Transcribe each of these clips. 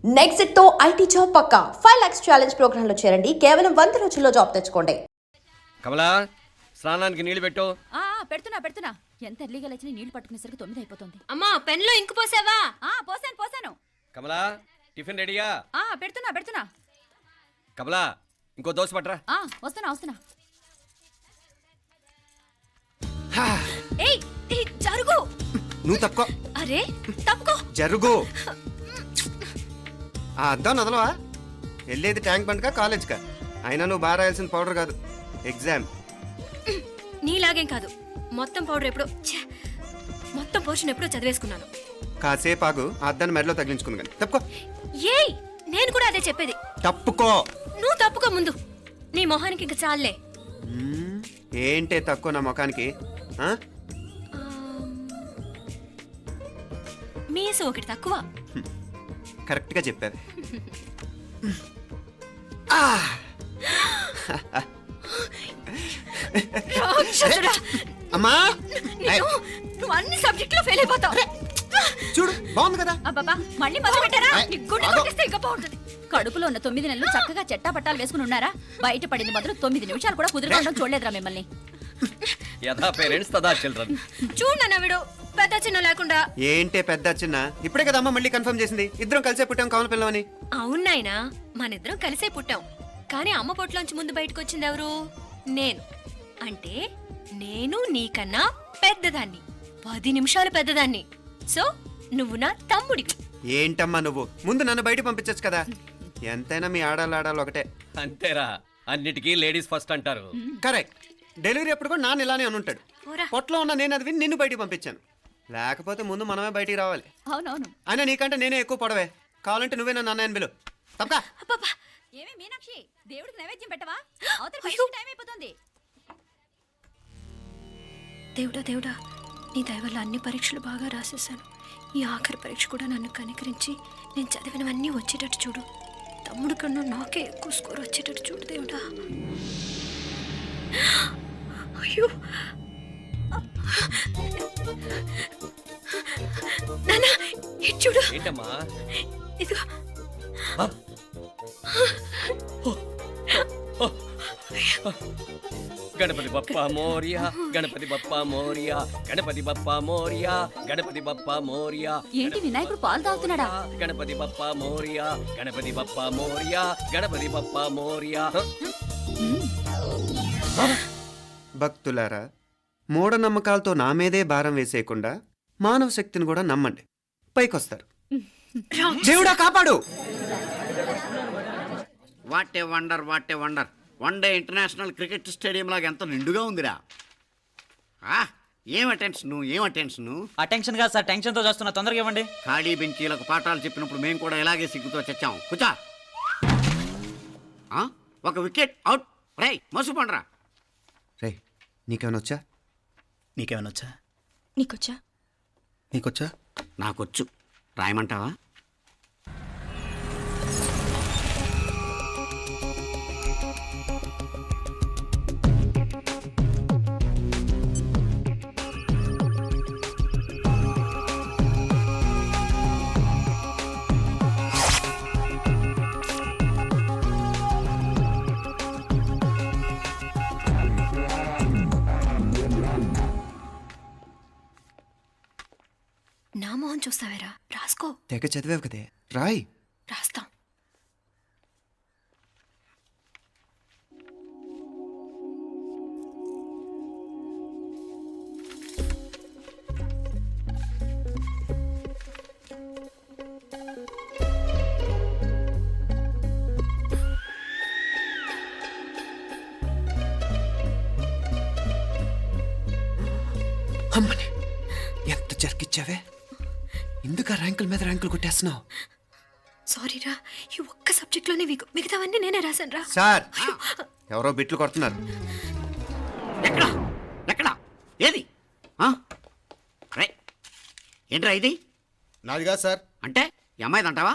Next తో IT job పక్కా 5 lakhs challenge program లో చేరండి. కేవలం 100 రోజుల్లో జాబ్ తెచ్చుకోండి. కమలా స్నానానికి నీళ్లు పెట్టు. పెడుతున్నా. ఎంత ఎర్లీగా లేచిన నీళ్లు పట్టుకునేసరికి 9 అయిపోతుంది. అమ్మా పెన్లో ఇంకు పోసావా? పోసాను. కమలా టిఫిన్ రెడీగా? పెడుతున్నా. కమలా ఇంకో దోశ పట్రా. వస్తున్నా. ఏయ్ జరుగు. నువ్వు తప్పుకో. అరే తప్పుకో. జరుగు. ఆ అద్దం నదలవా? వెళ్ళేది ట్యాంక్ బండ్కా కాలేజ్కా? అయినా నువ్వు బాగా రాయాల్సిన పౌడర్ కాదు, ఎగ్జామ్. నీలాగేం కాదు, మొత్తం పౌడర్ ఎప్పుడో మొత్తం పోర్షన్ ఎప్పుడో చదివేసుకున్నాను. కాసేపు ఆగు, ఆ అద్దాన్ని మెడలో తగిలించుకుంది కానీ. తప్పుకో. ఏయ్ నేను కూడా అదే చెప్పేది. తప్పుకో. నువ్వు తప్పుకో ముందు. నీ మొహానికి ఇంక చాలే. ఏంటే తక్కువ నా ముఖానికి? మీసు ఒకటి తక్కువ. కరెక్ట్గా చెప్పావు. అమ్మా నువ్వు అన్ని సబ్జెక్టులో ఫెయిల్ అయిపోతావు. చూడు బాగుంది కదా. అబ్బబ్బా మళ్ళీ మొదలు పెట్టారా? ఇంకా బాగుంటుంది. కడుపులో ఉన్న 9 నెలలు చక్కగా చెట్టా పట్టాలు వేసుకుని ఉన్నారా? బయట పడింది మొదలు 9 నిమిషాలు కూడా కుదురుకోవడం చూడలేదురా మిమ్మల్ని. యథా పేరెంట్స్ తదా చిల్డ్రన్. చూడన్నా వీడు పెద్ద చిన్న లేకుండా. ఏంటే పెద్ద చిన్న? ఇప్పుడే కదా అమ్మ మళ్ళీ కన్ఫర్మ్ చేసింది ఇద్దరం కలిసే పుట్టాం కావాలి పిల్లవని. అవునాయినా మనిద్దరం కలిసే పుట్టాం, కానీ అమ్మ పొట్లోంచి ముందు బయటకు వచ్చింది ఎవరు? నేను. అంటే నేను నీకన్నా పెద్దదాన్ని, 10 నిమిషాలు పెద్దదాన్ని. సో నువ్వు నా తమ్ముడివి. ఏంటమ్మా నువ్వు? ముందు నన్ను బయట పంపించచ్చు కదా. ఎంతైనా మీ ఆడాలు ఒకటే. అంతేరా, అన్నిటికీ లేడీస్ ఫస్ట్ అంటారు. కరెక్ట్. డెలివరీ అప్పుడు కూడా నాన్న ఇలానే అని ఉంటాడు. పొట్టలో ఉన్న నేను అది విని నిన్ను బయటికి పంపించాను. లేకపోతే ముందు మనమే బయటికి రావాలి. అవునవును. అయినా నీకంటే నేనే ఎక్కువ పొడవే. కావాలంటే నువ్వే నన్ను అన్నయ్యను పిలు. తప్పకా. ఏమే మీనాక్షి, దేవుడికి నైవేద్యం పెట్టవా? అవతల టైం అయిపోతుంది. దేవుడా నీ దయ వల్ల అన్ని పరీక్షలు బాగా రాసేసాను. ఈ ఆఖరి పరీక్ష కూడా నన్ను కనికరించి నేను చదివినవన్నీ వచ్చేటట్టు చూడు. తమ్ముడు కన్నా నాకే ఎక్కువ స్కోర్ వచ్చేటట్టు చూడు దేవుడా. అయ్యో నాన్నా ఇది చూడు. ఏంటమ్మా? ఇదిగో. గణపతి బప్పా మోరియా, గణపతి బప్పా మోరియా, గణపతి బప్పా మోరియా, గణపతి బప్పా మోరియా. ఏంటి వినాయకుడు పాలు తాగుతున్నాడా? గణపతి బప్పా మోరియా, గణపతి బప్పా మోరియా, గణపతి బప్పా మోరియా. భక్తులారా, మూఢనమ్మకాలతో నా మీదే భారం వేసేయకుండా మానవ శక్తిని కూడా నమ్మండి, పైకొస్తారు. దేవుడా కాపాడు. What a wonder, what a wonder. 1 day international cricket stadium లాగా ఎంత నిండుగా ఉందిరా. ఏం అటెన్షన్. అటెన్షన్ కాదు సార్, టెన్షన్తో చూస్తున్నా. తొందరగా ఇవ్వండి. ఖాళీ బెంచీలకు పాఠాలు చెప్పినప్పుడు మేము కూడా ఇలాగే సిగ్గుతో చచ్చాం. కూర్చో. ఒక వికెట్ అవుట్. రై మసు పండరా. రే నీకేమైనా వచ్చా? నీకేమైనా వచ్చా? నీకొచ్చా? నాకొచ్చు. రాయమంటావా? నా మొహం చూస్తావేరా? రాసుకో. తెగ చదివావు కదే, రాయ్. రాస్తాం. అమ్మని ఎంత జరికిచ్చావే. ఎందుకు ర్యాంకుల మీద ర్యాంకులు కొట్టేస్తున్నావు? సారీరా, ఈ ఒక్క సబ్జెక్ట్లోనే మిగతావన్నీ నేనే రాశాను రా. సార్ ఎవరో బిట్లు కొడుతున్నారు. ఎక్కడా ఏది? ఏంట్రా ఇది? నాది కాదు సార్. అంటే ఈ అమ్మాయిది అంటావా?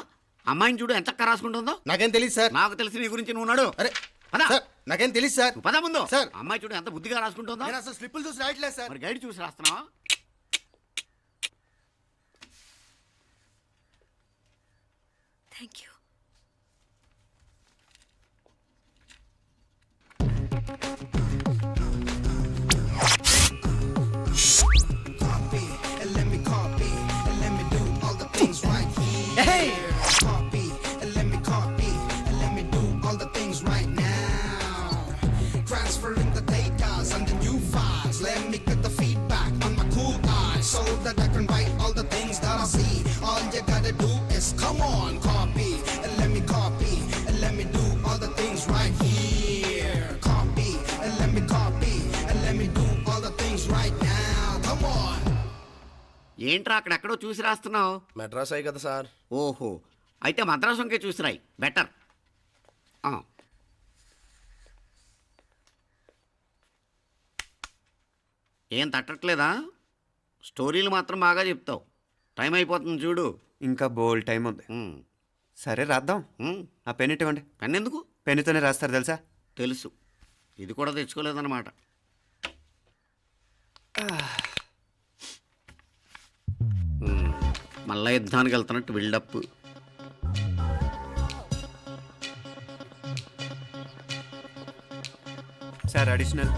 అమ్మాయిని చూడు ఎంత రాసుకుంటుందో. నాకేం తెలియదు సార్. నాకు తెలిసి నీ గురించి నువ్వు నాడు. అరే పదా. సార్ నాకేం తెలియదు సార్. పదా ముందు. సార్ అమ్మాయి చూడు ఎంత బుద్ధిగా రాసుకుంటుందో. నేను అసలు స్లిప్పులు చూసి రాయట్లేదు సార్. మరి గైడ్ చూసి రాస్తున్నావా? Thank you. Transferring the data and the new files. Let me get the feedback on my cool eyes so that I can write all the things that I see. All you gotta do is come on, copy and let me copy and let me do all the things right here. Copy and let me copy and let me do all the things right now. Come on. ఏంట్రా అక్కడెక్కడో చూసి రాస్తున్నావు? మెడ్రాస్ అయ్యి కదా sir. ఓహో, అయితే మద్రాసు వంకే చూసి రాయి, better. ఏం తట్టట్లేదా? స్టోరీలు మాత్రం బాగా చెప్తావు. టైం అయిపోతుంది చూడు. ఇంకా బోల్డ్ టైం ఉంది. సరే రాద్దాం. ఆ పెన్ ఇవ్వండి. పెన్ ఎందుకు? పెన్నుతోనే రాస్తారు తెలుసా? తెలుసు. ఇది కూడా తెచ్చుకోలేదన్నమాట. మళ్ళా యుద్ధానికి వెళ్తున్నట్టు బిల్డప్. Sir additional.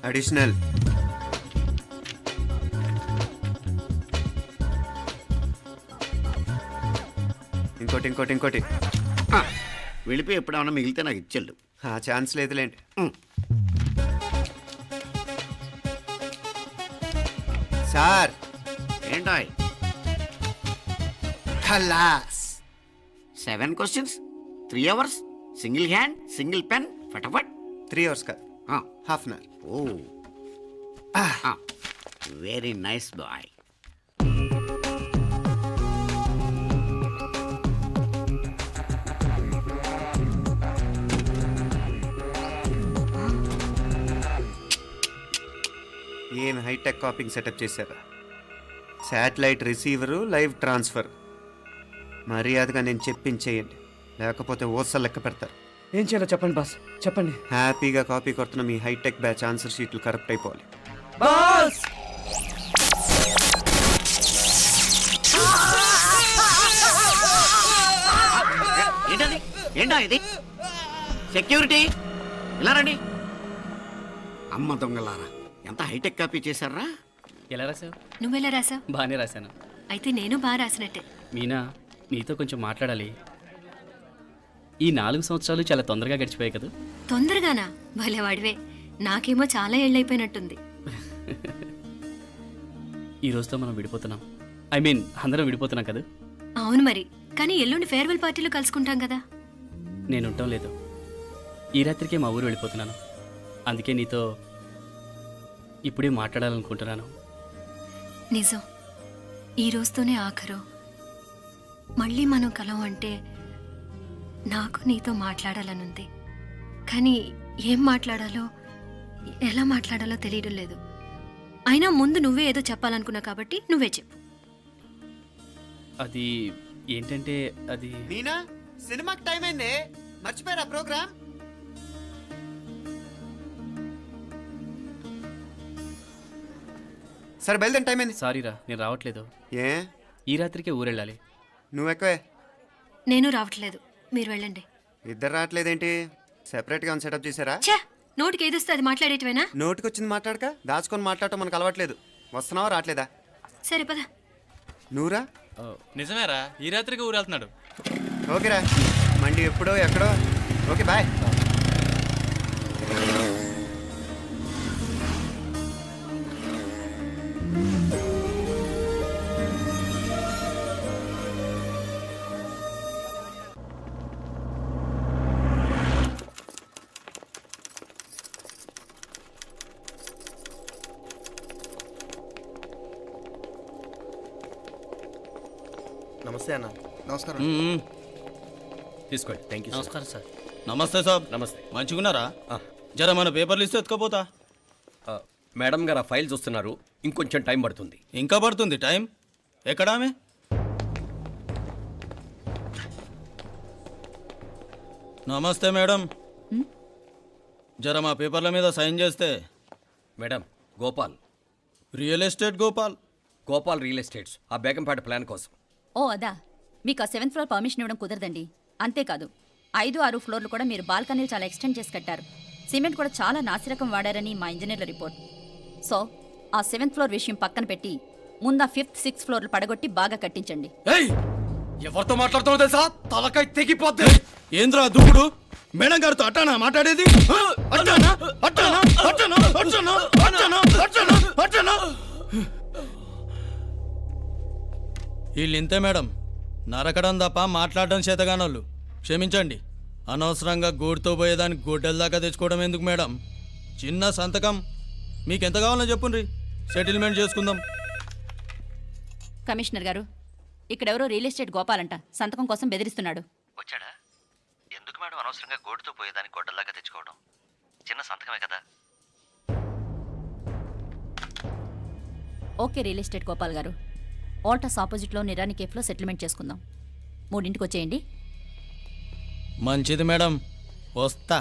అడిషనల్. ఇంకోటి ఇంకోటి ఇంకోటి. వెళ్ళిపోయి ఎప్పుడేమన్నా మిగిలితే నాకు ఇచ్చెళ్ళు. ఆ ఛాన్స్ లేదులేండి. సార్ ఏంటాయ్? ఖలాస్. 7 questions, 3 hours, single hand, single pen, ఫటాఫట్. 3 hours కాదు, half an hour. Oh, very nice boy. ఏం హైటెక్ కాపింగ్ సెటప్ చేశారా? Satellite receiver, live transfer. మర్యాదగా నేను చెప్పించేయండి, లేకపోతే ఓసలు లెక్క పెడతారు. ఏం చేయాలో చెప్పండి బాస్, చెప్పండి. హ్యాపీగా కాపీ కొడుతున్న మీ హైటెక్ బ్యాచ్ ఆన్సర్ షీట్లు కరెక్ట్ అయిపోవాలి. బాస్ ఏంటది? ఏంటా ఇది? సెక్యూరిటీ ఇలా రండి. అమ్మ దొంగలారా, ఎంత హైటెక్ కాపీ చేశారా? ఎలా రాసావు? నువ్వెలా రాసావు? బాగానే రాశాను. అయితే నేను బాగా రాసినట్టే. మీనా, నీతో కొంచెం మాట్లాడాలి. ఈ 4 సంవత్సరాలు చాలా తొందరగా గడిచిపోయాయి కదా. తొందరగానా? భలేవాడివే. నాకేమో చాలా ఏళ్ళైపోయినట్టుంది. ఈ రోజుతో మనం విడిపోతున్నాం. ఐ మీన్ అందరం విడిపోతున్నాం కదా. అవును మరి, కానీ ఎల్లుండి ఫేర్వెల్ పార్టీలో కలుసుకుంటాం కదా. నేను ఉండటం లేదు. ఈ రాత్రికే మా ఊరు వెళ్ళిపోతున్నాను. అందుకే నీతో ఇప్పుడే మాట్లాడాలనుకుంటున్నాను. నిజం, ఈ రోజుతోనే ఆఖరు. మళ్ళీ మనం కలం అంటే నాకు నీతో మాట్లాడాలనుంది. కానీ ఏం మాట్లాడాలో, ఎలా మాట్లాడాలో తెలియడం లేదు. అయినా ముందు నువ్వే ఏదో చెప్పాలనుకున్నా కాబట్టి నువ్వే చెప్పు. అది ఏంటంటే అది మీనా, సినిమాకి టైం అయింది, మర్చిపోయారా ప్రోగ్రామ్? సరే బయలుదేరి, టైం అయింది. సారీరా, నేను రావట్లేదు. ఏ? ఈ రాత్రికే ఊరెళ్ళాలి. నువ్వు ఎక్కువే. నేను రావట్లేదు, మీరు వెళ్ళండి. ఇద్దరు రావట్లేదేంటి? సెపరేట్గా సెటప్ చేశారా? ఛే, నోటికి ఏదొస్తే అది మాట్లాడేటివేనా? నోటికి వచ్చింది మాట్లాడక, దాచుకొని మాట్లాడటం మనకు అలవాట్లేదు. వస్తున్నావా రావట్లేదా? సరే పద. నువ్వురా. నిజమేరా, ఈ రాత్రికి ఊరెళ్తున్నాడు. ఓకేరా, మండి ఎప్పుడో ఎక్కడో. Okay bye. నమస్తే అన్న. నమస్కారం. తీసుకోండి. Thank you. నమస్కారం సార్. నమస్తే సార్. నమస్తే. మంచిగున్నారా? జర మన పేపర్లు ఇస్తే ఎత్తుకోపోతా. మేడం గారు ఆ ఫైల్ చూస్తున్నారు, ఇంకొంచెం టైం పడుతుంది. ఇంకా పడుతుంది టైం? ఎక్కడా ఆమె? నమస్తే మేడం, జర మా పేపర్ల మీద సైన్ చేస్తే. Madam, Gopal real estate Gopal. Gopal real estates ఆ బేగంపేట ప్లాన్ కోసం. ఓ అదా, మీకు ఆ 7th ఫ్లోర్ పర్మిషన్ ఇవ్వడం కుదరదండి. అంతేకాదు 5, 6 ఫ్లోర్లు కూడా మీరు బాల్కనీలు చాలా ఎక్స్టెండ్ చేసి కట్టారు. సిమెంట్ కూడా చాలా నాసిరకం వాడారని మా ఇంజనీర్ల రిపోర్ట్. సో ఆ 7th ఫ్లోర్ విషయం పక్కన పెట్టి ముందు ఆ 5th, 6th ఫ్లోర్లు పడగొట్టి బాగా కట్టించండి. ఏయ్, ఎవరితో మాట్లాడుతున్నావు తెలుసా? తలకాయ తెగిపోద్ది. ఏంద్రా దూకుడు? మేడం గారితో అట్టానా మాట్లాడేది? అట్టానా అట్టానా అట్టానా అట్టానా అట్టానా అట్టానా అట్టానా? వీళ్ళింతే మేడం, నరకడం తప్ప మాట్లాడడం చేతగానోళ్ళు. క్షమించండి, అనవసరంగా గోడుతో పోయేదానికి గొడ్డల దాకా తెచ్చుకోవడం ఎందుకు మేడం? చిన్న సంతకం మీకు ఎంత కావాలో చెప్పుండ్రి, సెటిల్మెంట్ చేసుకుందాం. కమిషనర్ గారు, ఇక్కడెవరో రియల్ ఎస్టేట్ గోపాలంట సంతకం కోసం బెదిరిస్తున్నాడు. వచ్చాడా? ఎందుకు మేడం అనవసరంగా గోడుతో పోయేదానికి గొడ్డల్లాగా తెచ్చుకోవడం? చిన్న సంతకమే కదా. ఓకే రియల్ ఎస్టేట్ గోపాల్ గారు, ఆల్టాస్ ఆపోజిట్లో నిరాని కేఫ్లో సెటిల్మెంట్ చేసుకుందాం. 3ంటికి వచ్చేయండి. మంచిది మేడం, వస్తా.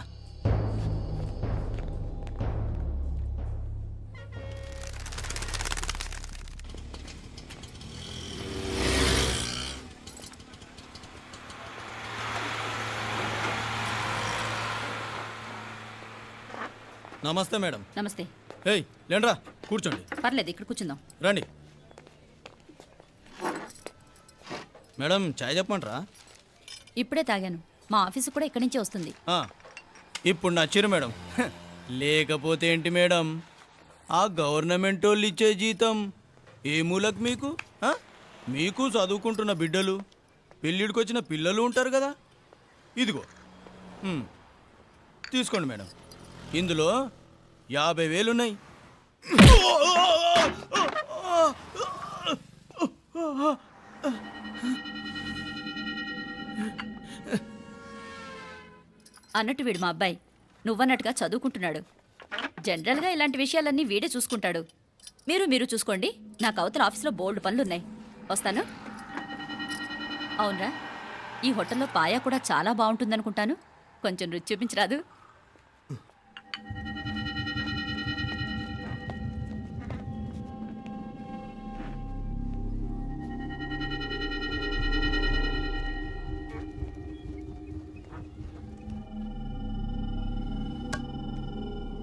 నమస్తే మేడం. నమస్తే. ఏయ్ లేండ్రా, కూర్చోండి. పర్లేదు, ఇక్కడ కూర్చుందాం. రండి మేడం, చాయ్ చెప్పమంటారా? ఇప్పుడే తాగాను. మా ఆఫీసు కూడా ఇక్కడి నుంచే వస్తుంది. ఇప్పుడు నచ్చిరు మేడం. లేకపోతే ఏంటి మేడం, ఆ గవర్నమెంట్ వాళ్ళు ఇచ్చే జీతం ఏ మూలకు మీకు? మీకు చదువుకుంటున్న బిడ్డలు, పెళ్ళిడికి వచ్చిన పిల్లలు ఉంటారు కదా. ఇదిగో తీసుకోండి మేడం, ఇందులో 50,000 ఉన్నాయి. అన్నట్టు వీడు మా అబ్బాయి నువ్వన్నట్టుగా చదువుకుంటున్నాడు. జనరల్గా ఇలాంటి విషయాలన్నీ వీడే చూసుకుంటాడు. మీరు చూసుకోండి. నాకు అవతల ఆఫీస్లో బోల్డ్ పనులున్నాయి. వస్తాను. అవునరా, ఈ హోటల్లో పాయా కూడా చాలా బాగుంటుందనుకుంటాను. కొంచెం రుచి చూపించరాదు?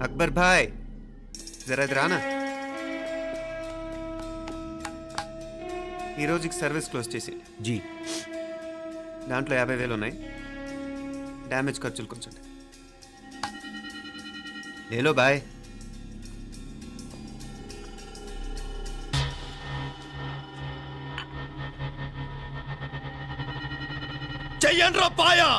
అక్బర్ భాయ్, జరా ఇది రానా. ఈ రోజుకి సర్వీస్ క్లోజ్ చేసి జీ దాంట్లో 50,000 ఉన్నాయి. డ్యామేజ్ ఖర్చులు కొంచెం లేలో బాయ్. చెయ్యండ్రా పాయా.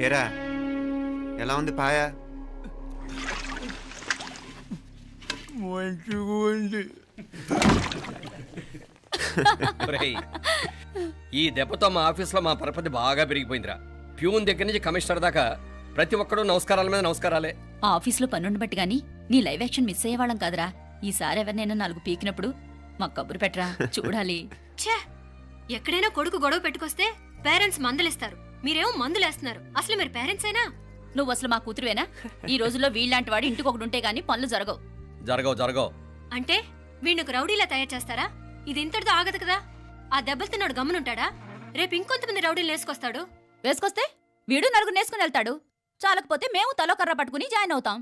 ఏరా ఎలా ఉంది పాయ? మంచిగా ఉంది. ఒరేయ్, ఈ దెబ్బతో మా ఆఫీస్లో మా పరపతి బాగా పెరిగిపోయిందిరా. ప్యూన్ దగ్గర నుంచి కమిషనర్ దాకా ప్రతి ఒక్కడు నమస్కారాల మీద నమస్కారాలే. ఆ ఆఫీస్లో పనుండి బట్టి గాని నీ లైవ్ యాక్షన్ మిస్ అయ్యేవాళ్ళం కాదురా. ఈసారి ఎవరినైనా 4 పీకినప్పుడు మాకు కబురు పెట్టరా, చూడాలి. ఛే, ఎక్కడైనా కొడుకు గొడవ పెట్టుకొస్తే పేరెంట్స్ మందులేస్తారు, మీరేమో మందులేస్తున్నారు. అసలు మీరు పేరెంట్స్ అయినా? నువ్వు అసలు మా కూతురువేనా? ఈ రోజుల్లో వీళ్ళలాంటి వాడు ఇంటికి ఒకటి ఉంటే గానీ పనులు జరగవు. జరగవు. అంటే వీణ్ణకు రౌడీలా తయారు చేస్తారా? ఇది ఇంతటితో ఆగదు కదా. ఆ దెబ్బలు నాడు గమనుంటాడా? రేపు ఇంకొంతమంది రౌడీలు వేసుకొస్తాడు. వేసుకొస్తే వీడు 4 నేసుకుని వెళ్తాడు. చాలకపోతే మేము తలో కర్ర పట్టుకుని జాయిన్ అవుతాం.